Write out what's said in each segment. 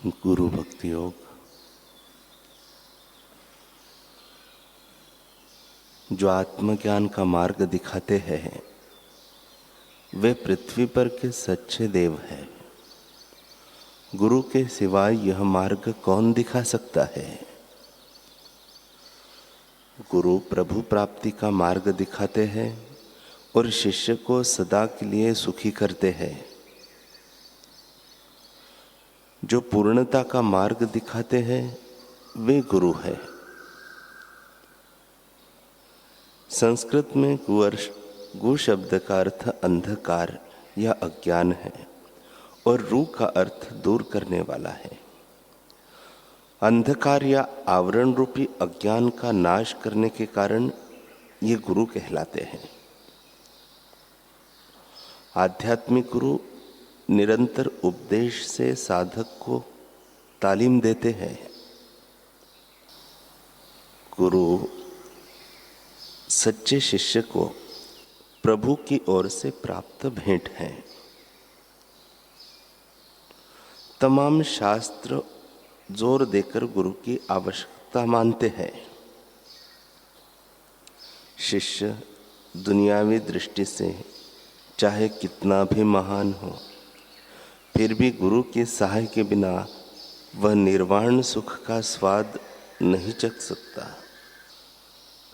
गुरु भक्ति योग। जो आत्मज्ञान का मार्ग दिखाते हैं वे पृथ्वी पर के सच्चे देव हैं। गुरु के सिवाय यह मार्ग कौन दिखा सकता है। गुरु प्रभु प्राप्ति का मार्ग दिखाते हैं और शिष्य को सदा के लिए सुखी करते हैं। जो पूर्णता का मार्ग दिखाते हैं वे गुरु है। संस्कृत में गु शब्द का अर्थ अंधकार या अज्ञान है और रू का अर्थ दूर करने वाला है। अंधकार या आवरण रूपी अज्ञान का नाश करने के कारण ये गुरु कहलाते हैं। आध्यात्मिक गुरु निरंतर उपदेश से साधक को तालीम देते हैं। गुरु सच्चे शिष्य को प्रभु की ओर से प्राप्त भेंट है। तमाम शास्त्र जोर देकर गुरु की आवश्यकता मानते हैं। शिष्य दुनियावी दृष्टि से चाहे कितना भी महान हो, फिर भी गुरु की सहाय के बिना वह निर्वाण सुख का स्वाद नहीं चख सकता।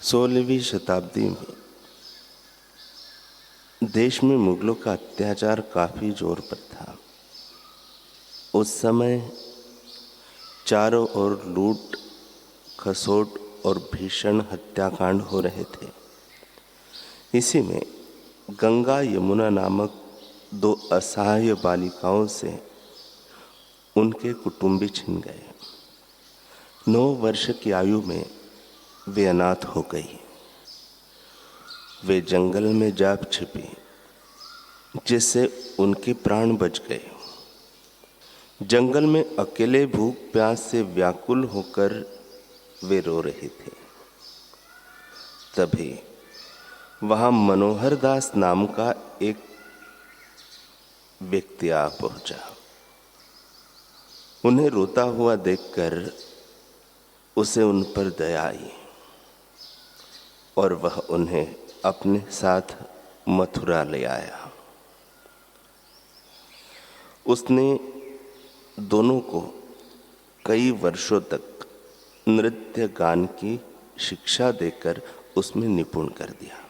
16वीं शताब्दी में देश में मुगलों का अत्याचार काफी जोर पर था। उस समय चारों ओर लूट खसोट और भीषण हत्याकांड हो रहे थे। इसी में गंगा यमुना नामक 2 असहाय बालिकाओं से उनके कुटुंबी छिन गए। 9 वर्ष की आयु में वे अनाथ हो गई। वे जंगल में जा छिपी, जिससे उनके प्राण बच गए। जंगल में अकेले भूख प्यास से व्याकुल होकर वे रो रहे थे। तभी वहां मनोहर दास नाम का एक व्यक्ति आ पहुंचा। उन्हें रोता हुआ देखकर उसे उन पर दया आई और वह उन्हें अपने साथ मथुरा ले आया। उसने दोनों को कई वर्षों तक नृत्य गान की शिक्षा देकर उसमें निपुण कर दिया।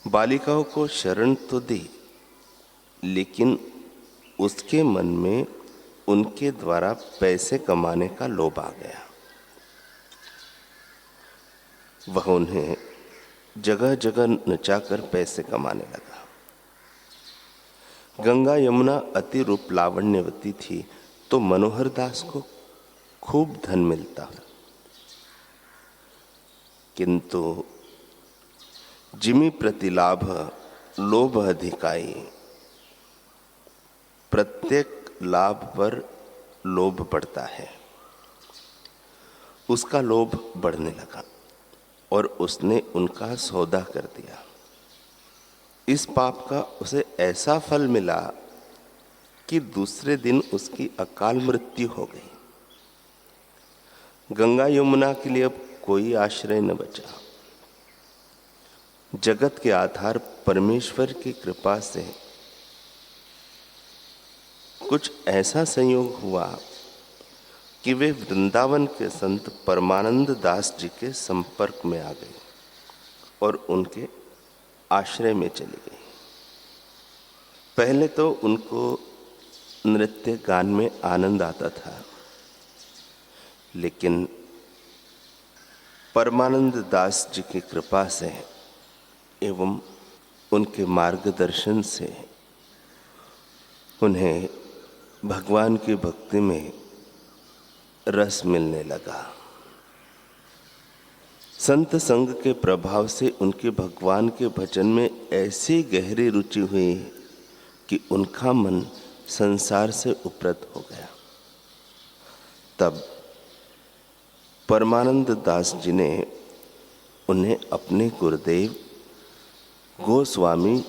बालिकाओं को शरण तो दी, लेकिन उसके मन में उनके द्वारा पैसे कमाने का लोभ आ गया। वह उन्हें जगह जगह नचाकर पैसे कमाने लगा। गंगा यमुना अति रूप लावण्यवती थी, तो मनोहर दास को खूब धन मिलता, किंतु जिमि प्रतिलाभ लोभ अधिकाई। प्रत्येक लाभ पर लोभ बढ़ता है। उसका लोभ बढ़ने लगा और उसने उनका सौदा कर दिया। इस पाप का उसे ऐसा फल मिला कि दूसरे दिन उसकी अकाल मृत्यु हो गई। गंगा यमुना के लिए अब कोई आश्रय न बचा। जगत के आधार परमेश्वर की कृपा से कुछ ऐसा संयोग हुआ कि वे वृंदावन के संत परमानंद दास जी के संपर्क में आ गए और उनके आश्रय में चली गई। पहले तो उनको नृत्य गान में आनंद आता था, लेकिन परमानंद दास जी की कृपा से एवं उनके मार्गदर्शन से उन्हें भगवान की भक्ति में रस मिलने लगा। संत संग के प्रभाव से उनके भगवान के भजन में ऐसी गहरी रुचि हुई कि उनका मन संसार से उपरत हो गया। तब परमानंद दास जी ने उन्हें अपने गुरुदेव गोस्वामी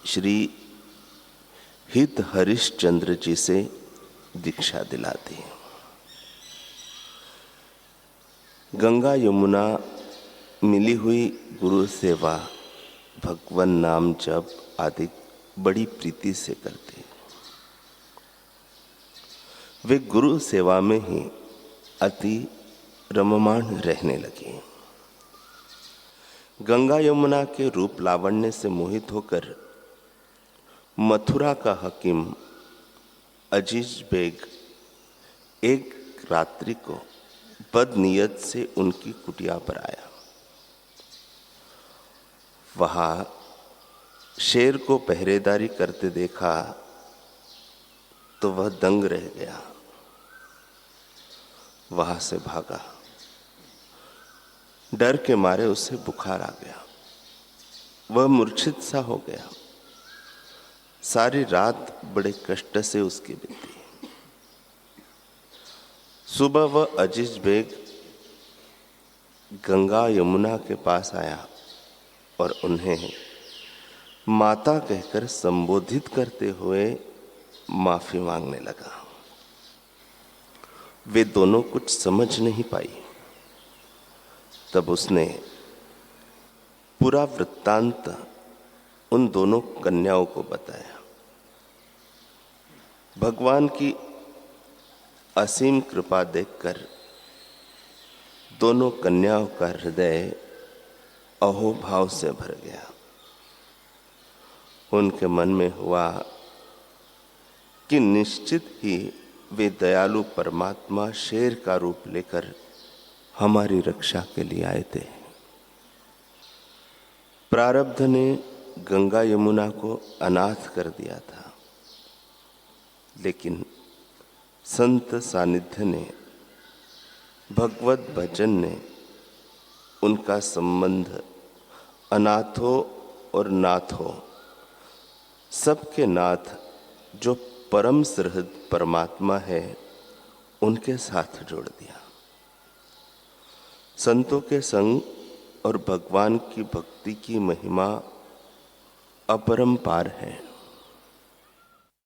श्री हित हरिश्चंद्र जी से दीक्षा दिला दी। गंगा यमुना मिली हुई गुरु सेवा, भगवन नाम जप आदि बड़ी प्रीति से करते। वे गुरु सेवा में ही अति रममाण रहने लगे। गंगा यमुना के रूप लावण्य से मोहित होकर मथुरा का हकीम अजीज बेग एक रात्रि को बदनीयत से उनकी कुटिया पर आया। वहां शेर को पहरेदारी करते देखा तो वह दंग रह गया, वहां से भागा। डर के मारे उसे बुखार आ गया, वह मूर्छित सा हो गया। सारी रात बड़े कष्ट से उसकी बीती। सुबह वह अजीज बेग गंगा यमुना के पास आया और उन्हें माता कहकर संबोधित करते हुए माफी मांगने लगा। वे दोनों कुछ समझ नहीं पाई। तब उसने पूरा वृत्तांत उन दोनों कन्याओं को बताया। भगवान की असीम कृपा देखकर दोनों कन्याओं का हृदय अहोभाव से भर गया। उनके मन में हुआ कि निश्चित ही वे दयालु परमात्मा शेर का रूप लेकर हमारी रक्षा के लिए आए थे। प्रारब्ध ने गंगा यमुना को अनाथ कर दिया था, लेकिन संत सानिध्य ने, भगवत भजन ने उनका संबंध अनाथों और नाथों, सबके नाथ जो परम सुहृद परमात्मा है, उनके साथ जोड़ दिया। संतों के संग और भगवान की भक्ति की महिमा अपरंपार है।